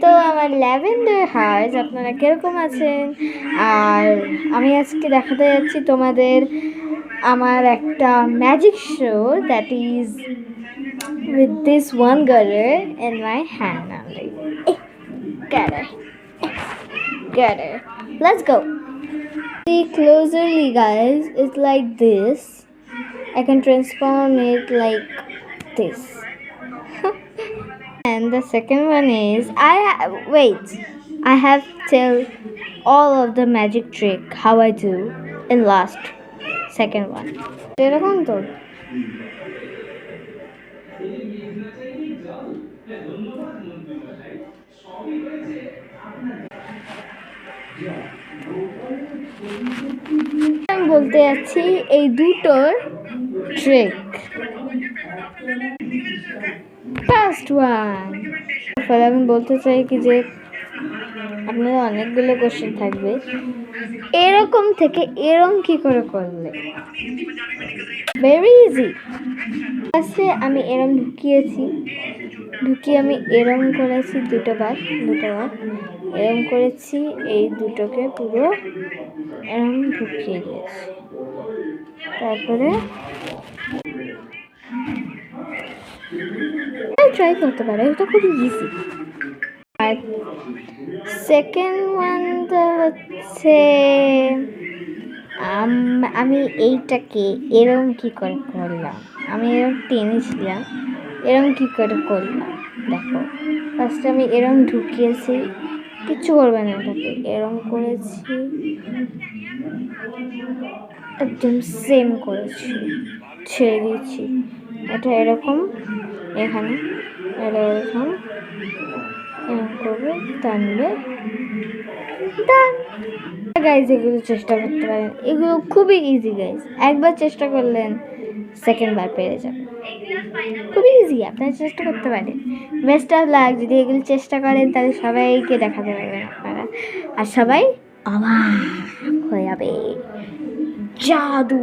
তো আমার lavender hertz আপনারা কীরকম আছেন? আর আমি আজকে দেখাতে যাচ্ছি তোমাদের আমার একটা magic show that is with this one gutter in my hand only. Gutter. Gutter. Let's go. See closerly guys, it's like this. I can transform it like this. And the second one is I have tell all of the magic trick how I do in last second one. এরকম তো আমি বলতে যাচ্ছি এই দুটোর trick. First one, ফলে আমি বলতে চাই কি যে আপনাদের অনেকগুলো কোশ্চেন থাকবে, এরকম থেকে এরকম কি করে করলে, ভেরি ইজি। ফার্স্টে আমি এরম ঢুকিয়ে আমি এরম করেছি দুটোবার এরম করেছি, এই দুটোকে পুরো এরম ঢুকিয়ে দিয়েছি। তারপরে ট্রাই করতে পারো, এটা খুব ইজি। আর সেকেন্ড ওয়ানটা হচ্ছে আমি এইটাকে এরম কি করে করলাম, আমি এরম টেনেছিলাম, এরম কি করে করলাম দেখো। ফার্স্টে আমি এরম ঢুকিয়েছি, কিচ্ছু করবে না, এটাকে এরম করেছি, একদম সেম করেছি, ছেড়ে দিয়েছি, এটা এরকম, এখানে এটা এরকম করবে, টানবে, ডান। গাইজ এগুলো চেষ্টা করতে পারেন, এগুলো খুবই ইজি গাইজ, একবার চেষ্টা করলেন সেকেন্ড বার পেরে যাবেন, খুবই ইজি, আপনারা চেষ্টা করতে পারেন। বেস্ট অফ লাক, যদি এগুলো চেষ্টা করেন তাহলে সবাইকে দেখাতে পারবেন আপনারা, আর সবাই অবাক হয়ে যাবে, জাদু।